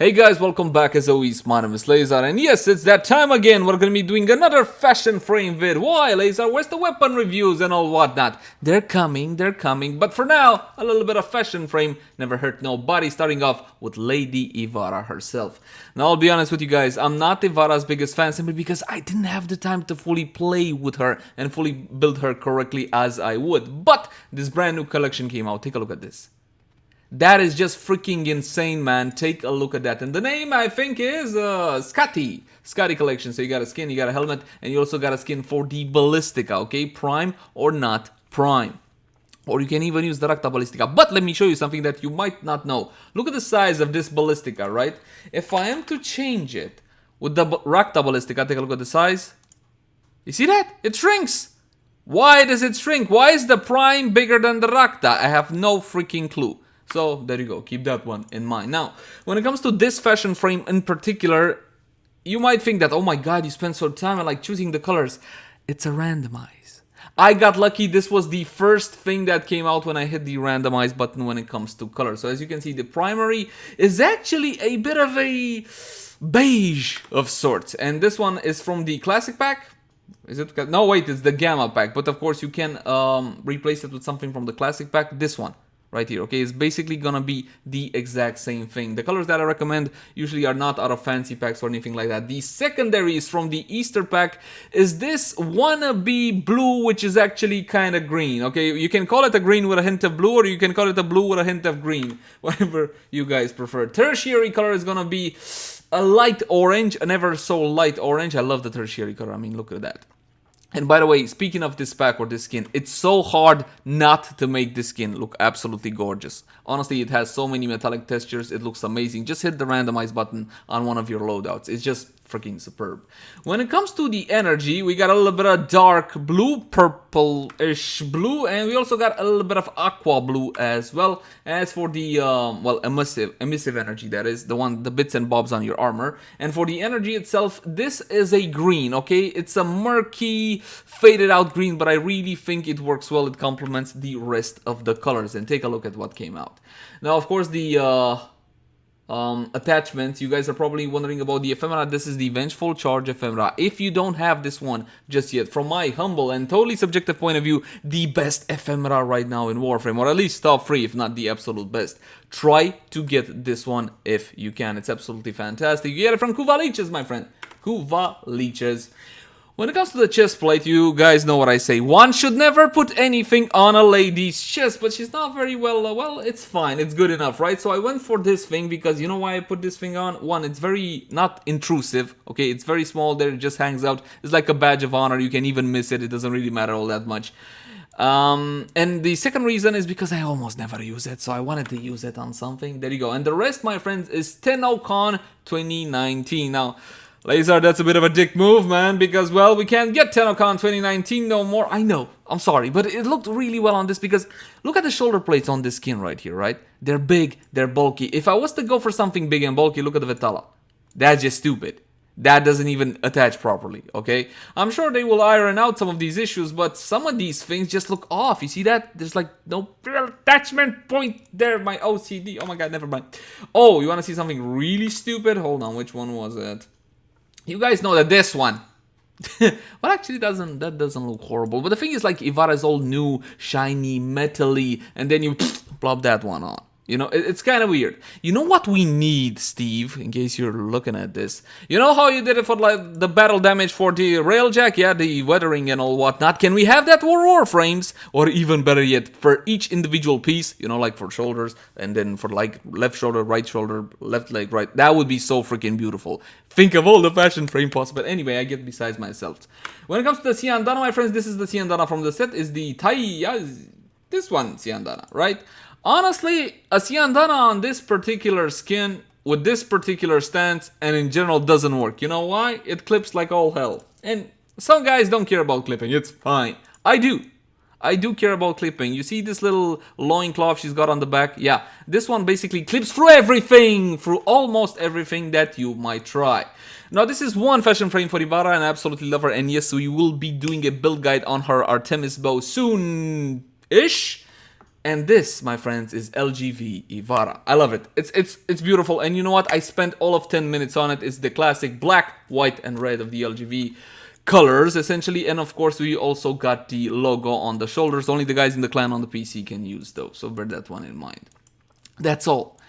Hey guys, welcome back as always. My name is Leyzar, and yes, it's that time again. We're gonna be doing another fashion frame vid. Why, Leyzar? Where's the weapon reviews and all whatnot? They're coming. But for now, a little bit of fashion frame. Never hurt nobody. Starting off with Lady Ivara herself. Now, I'll be honest with you guys. I'm not Ivara's biggest fan simply because I didn't have the time to fully play with her and fully build her correctly as I would. But this brand new collection came out. Take a look at this. That is just freaking insane, man. Take a look at that. And the name, I think, is Skathi Collection. So you got a skin, you got a helmet, and you also got a skin for the Ballistica, okay? Prime or not Prime. Or you can even use the Rakta Ballistica. But let me show you something that you might not know. Look at the size of this Ballistica, right? If I am to change it with the Rakta Ballistica, take a look at the size. You see that? It shrinks. Why does it shrink? Why is the Prime bigger than the Rakta? I have no freaking clue. So, there you go. Keep that one in mind. Now, when it comes to this fashion frame in particular, you might think that, oh my god, you spent so time on like choosing the colors. It's a randomize. I got lucky. This was the first thing that came out when I hit the randomize button when it comes to color. So, as you can see, the primary is actually a bit of a beige of sorts. And this one is from the classic pack. Is it? No, wait, it's the Gamma pack. But of course, you can replace it with something from the classic pack. This one. Right here, okay, it's basically gonna be the exact same thing. The colors that I recommend usually are not out of fancy packs or anything like that. The secondaries from the Easter pack is this wannabe blue, which is actually kind of green, okay? You can call it a green with a hint of blue, or you can call it a blue with a hint of green, whatever you guys prefer. Tertiary color is gonna be a light orange, an ever so light orange. I love the tertiary color, I mean, look at that. And by the way, speaking of this pack or this skin, it's so hard not to make this skin look absolutely gorgeous. Honestly, it has so many metallic textures, it looks amazing. Just hit the randomize button on one of your loadouts. It's just freaking superb. When it comes to the energy, we got a little bit of dark blue, purple-ish blue, and we also got a little bit of aqua blue as well. As for the, well, emissive energy, that is, the bits and bobs on your armor. And for the energy itself, this is a green, okay? It's a murky, faded out green, but I really think it works well. It complements the rest of the colors. And take a look at what came out. Now, of course, the attachments, you guys are probably wondering about the ephemera. This is the Vengeful Charge ephemera. If you don't have this one just yet, from my humble and totally subjective point of view, the best ephemera right now in Warframe, or at least top 3 if not the absolute best. Try to get this one if you can. It's absolutely fantastic. You get it from Kuva Leeches, my friend. Kuva Leeches. When it comes to the chest plate, you guys know what I say. One should never put anything on a lady's chest, but she's not very well, well, it's fine. It's good enough, right? So I went for this thing because you know why I put this thing on? One, it's very not intrusive, okay? It's very small there, it just hangs out. It's like a badge of honor. You can even miss it. It doesn't really matter all that much. And the second reason is because I almost never use it, so I wanted to use it on something. There you go. And the rest, my friends, is TennoCon 2019. Now, Leyzar, that's a bit of a dick move, man, because, well, we can't get TennoCon 2019 no more. I know, I'm sorry, but it looked really well on this because look at the shoulder plates on this skin right here, right? They're big, they're bulky. If I was to go for something big and bulky, look at the Vitala. That's just stupid. That doesn't even attach properly, okay? I'm sure they will iron out some of these issues, but some of these things just look off. You see that? There's like no attachment point there, my OCD. Oh my god, never mind. Oh, you want to see something really stupid? Hold on, which one was it? You guys know that this one, well, actually that doesn't look horrible. But the thing is, like, Ivara's all new, shiny, metally, and then you plop that one on. You know, it's kind of weird. You know what we need, Steve, in case you're looking at this? You know how you did it for like the battle damage for the railjack? Yeah, the weathering and all whatnot. Can we have that for Warframes? Or even better yet, for each individual piece, you know, like for shoulders, and then for like left shoulder, left leg, right. That would be so freaking beautiful. Think of all the fashion frame possible. But anyway, I get besides myself. When it comes to the Siandana, my friends, this is the Siandana from the set. Is the this one Siandana, right? Honestly, a Siandana on this particular skin, with this particular stance, and in general doesn't work. You know why? It clips like all hell. And some guys don't care about clipping, it's fine. I do. I do care about clipping. You see this little loincloth she's got on the back? Yeah, this one basically clips through everything, through almost everything that you might try. Now, this is one fashion frame for Ivara, and I absolutely love her. And yes, we will be doing a build guide on her Artemis bow soon-ish. And this, my friends, is LGV Ivara. I love it. It's beautiful. And you know what? I spent all of 10 minutes on it. It's the classic black, white, and red of the LGV colors, essentially. And of course, we also got the logo on the shoulders. Only the guys in the clan on the PC can use those. So bear that one in mind. That's all.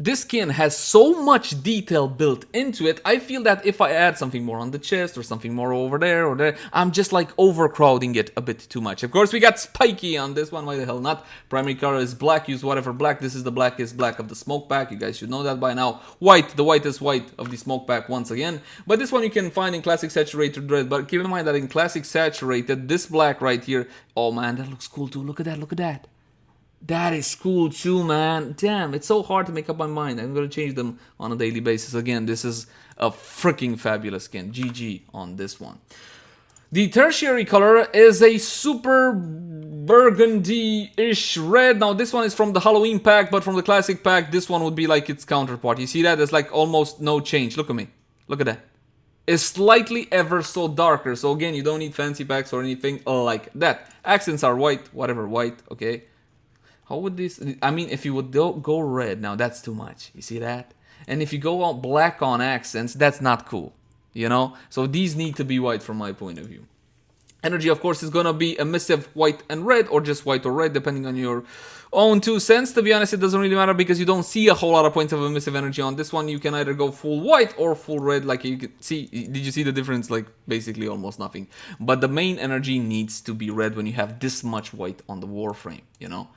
This skin has so much detail built into it. I feel that if I add something more on the chest or something more over there or there, I'm just like overcrowding it a bit too much. Of course, we got spiky on this one. Why the hell not? Primary color is black. Use whatever black. This is the blackest black of the smoke pack. You guys should know that by now. White, the whitest white of the smoke pack once again. But this one you can find in classic saturated red. But keep in mind that in classic saturated, this black right here, oh man, that looks cool too. Look at that. Look at that. That is cool too, man. Damn, it's so hard to make up my mind. I'm going to change them on a daily basis. Again, this is a freaking fabulous skin. GG on this one. The tertiary color is a super burgundy-ish red. Now, this one is from the Halloween pack, but from the classic pack, this one would be like its counterpart. You see that? There's like almost no change. Look at me. Look at that. It's slightly ever so darker. So again, you don't need fancy packs or anything like that. Accents are white, whatever, white, okay. How would this, I mean, if you would go red, now that's too much. You see that? And if you go out black on accents, that's not cool, you know? So these need to be white from my point of view. Energy, of course, is going to be emissive white and red, or just white or red, depending on your own 2 cents. To be honest, it doesn't really matter because you don't see a whole lot of points of emissive energy on this one. You can either go full white or full red, like you can see. Did you see the difference? Like basically almost nothing. But the main energy needs to be red when you have this much white on the Warframe, you know?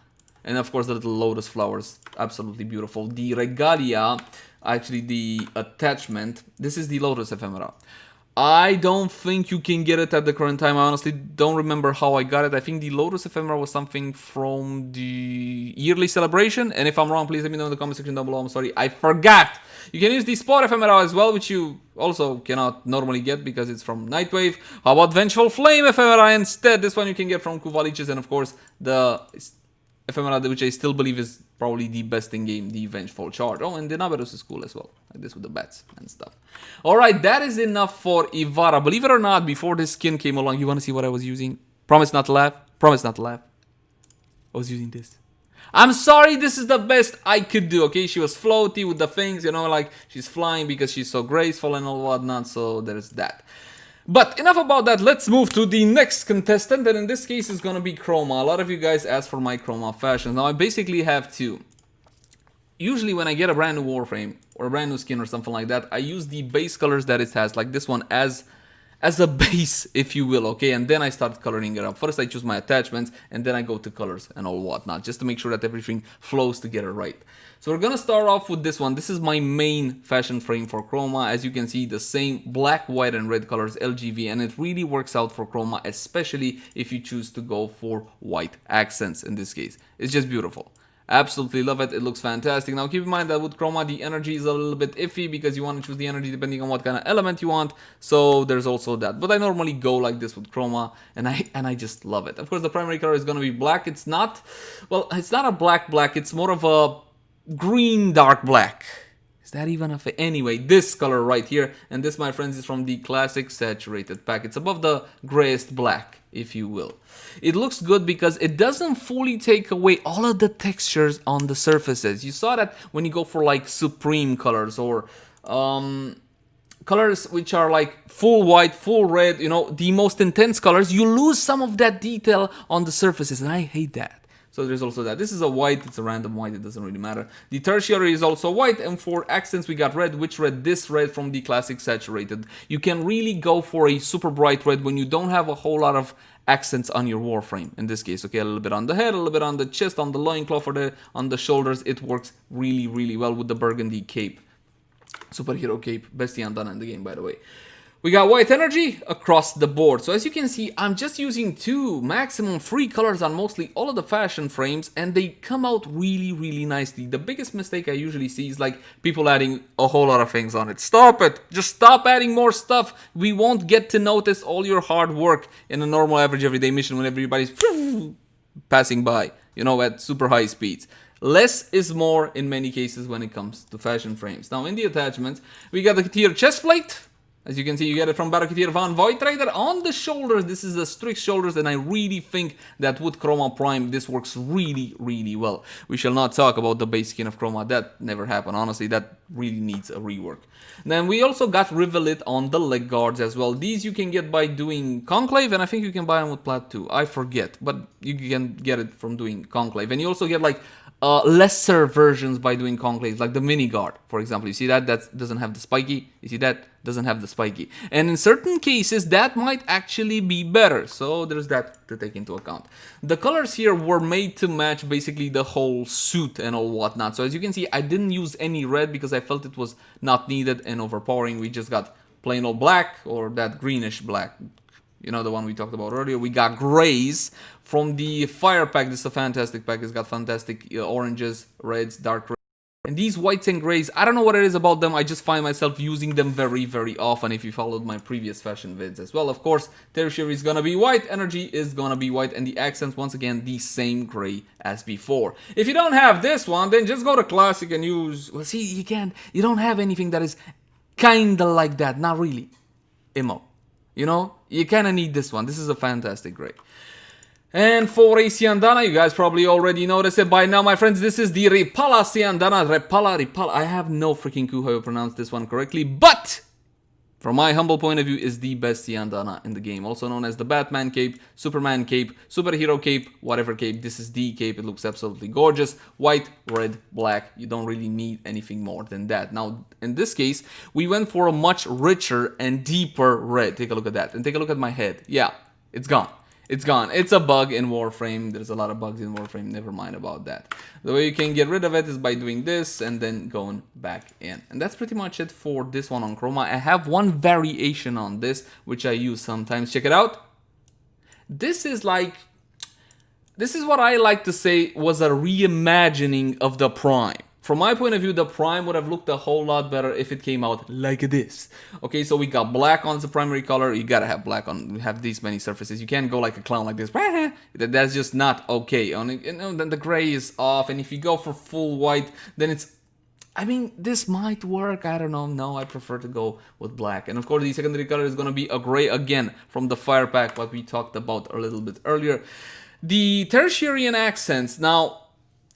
And of course the little lotus flowers, absolutely beautiful. The regalia, actually the attachment, this is the lotus ephemera. I don't think you can get it at the current time. I honestly don't remember how I got it. I think the lotus ephemera was something from the yearly celebration. And if I'm wrong, please let me know in the comment section down below. I'm sorry, I forgot. You can use the spot ephemera as well, which you also cannot normally get because it's from Nightwave. How about vengeful flame ephemera instead? This one you can get from Kuvaliches, and of course the ephemera, which I still believe is probably the best in game, the Vengeful Charge. Oh, and the Naberus is cool as well, like this with the bats and stuff. Alright, that is enough for Ivara. Believe it or not, before this skin came along, you want to see what I was using? Promise not to laugh. Promise not to laugh. I was using this. I'm sorry, this is the best I could do, okay? She was floaty with the things, you know, like she's flying because she's so graceful and all whatnot, so there's that. But enough about that, let's move to the next contestant, and in this case it's gonna be Chroma. A lot of you guys asked for my Chroma fashions. Now I basically have two. Usually when I get a brand new Warframe or a brand new skin or something like that, I use the base colors that it has, like this one, as a base, if you will, okay? And then I start coloring it up. First I choose my attachments, and then I go to colors and all whatnot, just to make sure that everything flows together right. So we're gonna start off with this one. This is my main fashion frame for Chroma. As you can see, the same black, white, and red colors, LGV, and it really works out for Chroma, especially if you choose to go for white accents in this case. It's just beautiful. Absolutely love it. It looks fantastic. Now keep in mind that with Chroma the energy is a little bit iffy because you want to choose the energy depending on what kind of element you want. So there's also that. But I normally go like this with Chroma, and I just love it. Of course the primary color is going to be black. It's not, well, it's not a black. It's more of a green dark black. Is that even a anyway, this color right here, and this, my friends, is from the classic saturated pack. It's above the grayest black, if you will. It looks good because it doesn't fully take away all of the textures on the surfaces. You saw that when you go for like supreme colors or colors which are like full white, full red, you know, the most intense colors, you lose some of that detail on the surfaces, and I hate that. So there's also that. This is a white, it's a random white, it doesn't really matter. The tertiary is also white, and for accents we got red. Which red? This red from the classic saturated. You can really go for a super bright red when you don't have a whole lot of accents on your Warframe. In this case, okay, a little bit on the head, a little bit on the chest, on the loincloth, or on the shoulders. It works really, really well with the burgundy cape. Superhero cape, best undone in the game, by the way. We got white energy across the board. So as you can see, I'm just using 2, maximum 3 colors on mostly all of the fashion frames, and they come out really, really nicely. The biggest mistake I usually see is like people adding a whole lot of things on it. Stop it! Just stop adding more stuff. We won't get to notice all your hard work in a normal average everyday mission when everybody's passing by, you know, at super high speeds. Less is more in many cases when it comes to fashion frames. Now in the attachments, we got the tier chest plate. As you can see, you get it from Battlekeeper Van Voigt right there on the shoulders. This is the Strix shoulders, and I really think that with Chroma Prime, this works really, really well. We shall not talk about the base skin of Chroma. That never happened. Honestly, that really needs a rework. Then we also got Rivelit on the leg guards as well. These you can get by doing Conclave, and I think you can buy them with Plat too. I forget, but you can get it from doing Conclave. And you also get like lesser versions by doing conclaves, like the mini guard, for example. You see that? That doesn't have the spiky. You see that? Doesn't have the spiky. And in certain cases, that might actually be better. So there's that to take into account. The colors here were made to match basically the whole suit and all whatnot. So as you can see, I didn't use any red because I felt it was not needed and overpowering. We just got plain old black or that greenish black. You know, the one we talked about earlier. We got grays from the fire pack. This is a fantastic pack. It's got fantastic oranges, reds, dark reds. And these whites and grays, I don't know what it is about them. I just find myself using them very, very often if you followed my previous fashion vids as well. Of course, tertiary is going to be white. Energy is going to be white. And the accents, once again, the same gray as before. If you don't have this one, then just go to classic and use... Well, see, you can't... You don't have anything that is kind of like that. Not really. Emo. You know, you kind of need this one. This is a fantastic gray. And for a Siandana, you guys probably already noticed it by now, my friends. This is the Ripala Siandana. Ripala. I have no freaking clue how you pronounce this one correctly. But, from my humble point of view, is the best Siandana in the game. Also known as the Batman cape, Superman cape, superhero cape, whatever cape. This is the cape. It looks absolutely gorgeous. White, red, black. You don't really need anything more than that. Now, in this case, we went for a much richer and deeper red. Take a look at that. And take a look at my head. Yeah, it's gone. It's gone. It's a bug in Warframe. There's a lot of bugs in Warframe. Never mind about that. The way you can get rid of it is by doing this and then going back in. And that's pretty much it for this one on Chroma. I have one variation on this, which I use sometimes. Check it out. This is like... This is what I like to say was a reimagining of the Prime. From my point of view, the Prime would have looked a whole lot better if it came out like this. Okay, so we got black on the primary color. You gotta have black on. We have these many surfaces. You can't go like a clown like this. That's just not okay. You know, then the gray is off. And if you go for full white, then it's... I mean, this might work. I don't know. No, I prefer to go with black. And of course, the secondary color is gonna be a gray again from the fire pack, what we talked about a little bit earlier. The tertiary and accents. Now,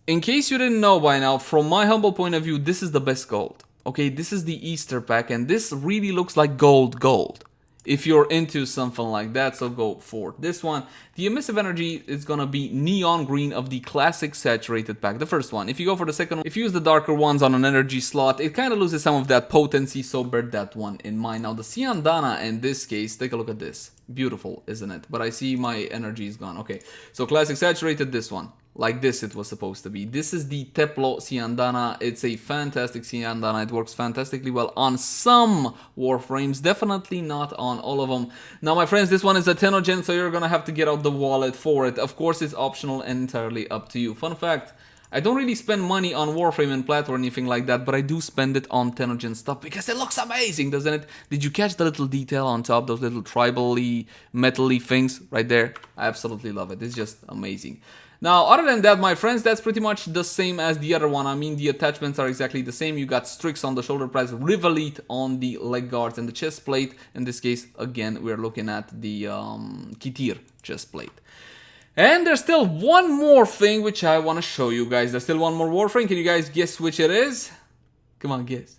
in case you didn't know by now, from my humble point of view, this is the best gold. Okay, this is the Easter pack, and this really looks like gold. If you're into something like that, so go for this one. The emissive energy is gonna be neon green of the classic saturated pack, the first one. If you go for the second one, if you use the darker ones on an energy slot, it kind of loses some of that potency, so bear that one in mind. Now the Siandana in this case, take a look at this. Beautiful, isn't it? But I see my energy is gone. Okay, so classic saturated, this one. Like this it was supposed to be. This is the Teplo Siandana. It's a fantastic Siandana. It works fantastically well on some Warframes. Definitely not on all of them. Now, my friends, this one is a Tenogen, so you're gonna have to get out the wallet for it. Of course, it's optional and entirely up to you. Fun fact, I don't really spend money on Warframe and Plat or anything like that, but I do spend it on Tenogen stuff because it looks amazing, doesn't it? Did you catch the little detail on top, those little tribal-y, metal-y things right there? I absolutely love it. It's just amazing. Now, other than that, my friends, that's pretty much the same as the other one. I mean, the attachments are exactly the same. You got Strix on the shoulder pads, Rivelit on the leg guards and the chest plate. In this case, again, we're looking at the Kitir chest plate. And there's still one more thing which I want to show you guys. There's still one more Warframe. Can you guys guess which it is? Come on, guess.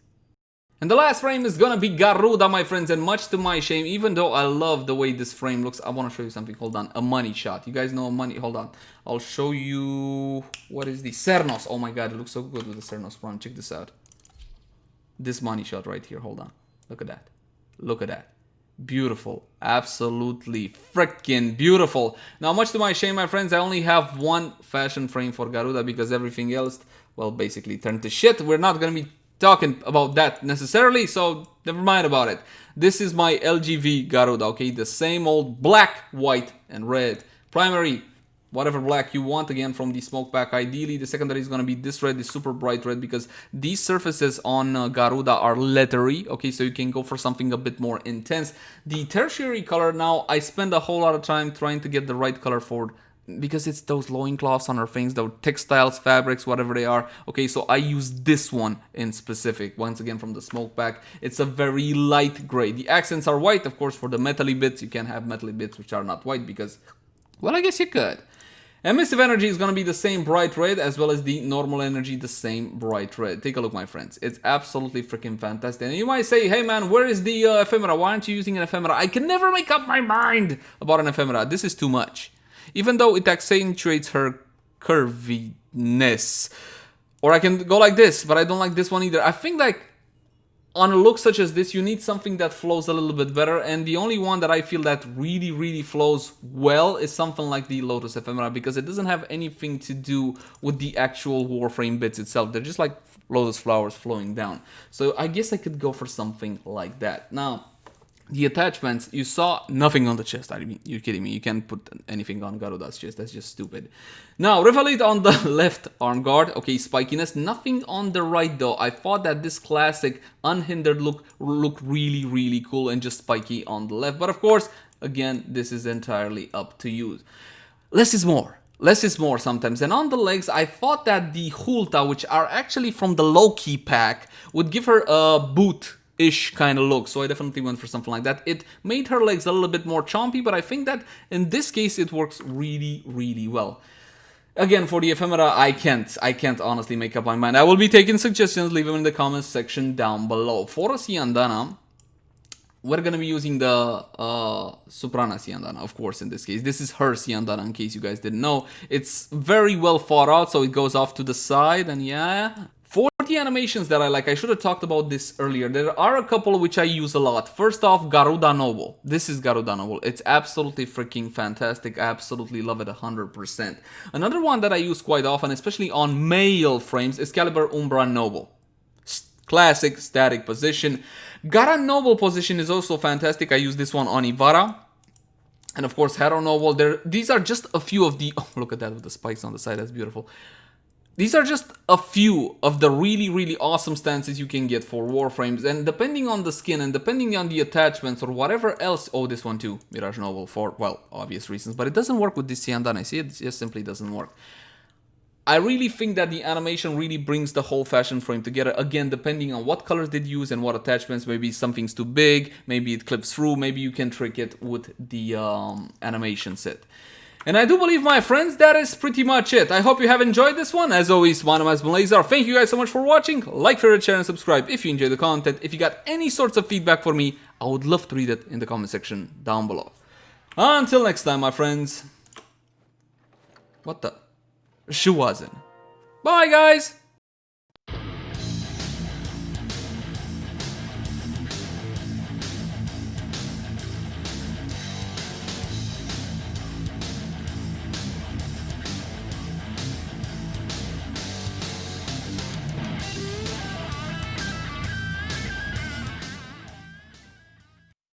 And the last frame is gonna be Garuda, my friends, and much to my shame, even though I love the way this frame looks, I want to show you something. Hold on, a money shot. You guys know a money, hold on. I'll show you, what is the Cernos? Oh my god, it looks so good with the Cernos Prime. Check this out. This money shot right here, hold on. Look at that. Look at that. Beautiful. Absolutely freaking beautiful. Now, much to my shame, my friends, I only have one fashion frame for Garuda because everything else, well, basically turned to shit. We're not gonna be talking about that necessarily, so never mind about it. This is my LGV Garuda, okay? The same old black, white, and red. Primary, whatever black you want, again, from the smoke pack. Ideally, the secondary is going to be this red, this super bright red, because these surfaces on Garuda are leathery, okay? So you can go for something a bit more intense. The tertiary color, now, I spend a whole lot of time trying to get the right color for because it's those loincloths on her things, those textiles, fabrics, whatever they are. Okay, so I use this one in specific, once again from the smoke pack. It's a very light gray. The accents are white, of course, for the metally bits. You can't have metally bits which are not white because, well, I guess you could. Emissive energy is going to be the same bright red, as well as the normal energy the same bright red. Take a look, my friends. It's absolutely freaking fantastic. And you might say, hey man, where is the ephemera? Why aren't you using an ephemera? I can never make up my mind about an ephemera. This is too much. Even though it accentuates her curviness. Or I can go like this, but I don't like this one either. I think like on a look such as this, you need something that flows a little bit better, and the only one that I feel that really flows well is something like the Lotus Ephemera, because it doesn't have anything to do with the actual Warframe bits itself. They're just like lotus flowers flowing down. So I guess I could go for something like that. Now, the attachments, you saw nothing on the chest. I mean, you're kidding me. You can't put anything on Garuda's chest. That's just stupid. Now, Revelate on the left arm guard. Okay, spikiness. Nothing on the right, though. I thought that this classic unhindered look looked really cool and just spiky on the left. But of course, again, this is entirely up to you. Less is more. Less is more sometimes. And on the legs, I thought that the Hulta, which are actually from the Loki pack, would give her a boot-ish kind of look, so I definitely went for something like that. It made her legs a little bit more chompy, but I think that in this case it works really well. Again, for the ephemera, I can't honestly make up my mind. I will be taking suggestions, leave them in the comments section down below. For a Siandana, we're gonna be using the Soprana Siandana, of course, in this case. This is her Siandana, in case you guys didn't know. It's very well thought out, so it goes off to the side, and yeah. For the animations that I like, I should have talked about this earlier. There are a couple which I use a lot. First off, Garuda Noble. This is Garuda Noble. It's absolutely freaking fantastic. I absolutely love it 100%. Another one that I use quite often, especially on male frames, is Caliber Umbra Noble. Classic static position. Gara Noble position is also fantastic. I use this one on Ivara. And of course, Hero Noble. These are just a few of the... Oh, look at that with the spikes on the side. That's beautiful. These are just a few of the really awesome stances you can get for Warframes, and depending on the skin and depending on the attachments or whatever else... Oh, this one too, Mirage Noble, for, well, obvious reasons, but it doesn't work with this Siandana. See, it just simply doesn't work. I really think that the animation really brings the whole fashion frame together, again, depending on what colors they use and what attachments. Maybe something's too big, maybe it clips through, maybe you can trick it with the animation set. And I do believe, my friends, that is pretty much it. I hope you have enjoyed this one. As always, my name has been Leyzar. Thank you guys so much for watching. Like, favorite, share, and subscribe if you enjoy the content. If you got any sorts of feedback for me, I would love to read it in the comment section down below. Until next time, my friends. What the? She wasn't. Bye, guys!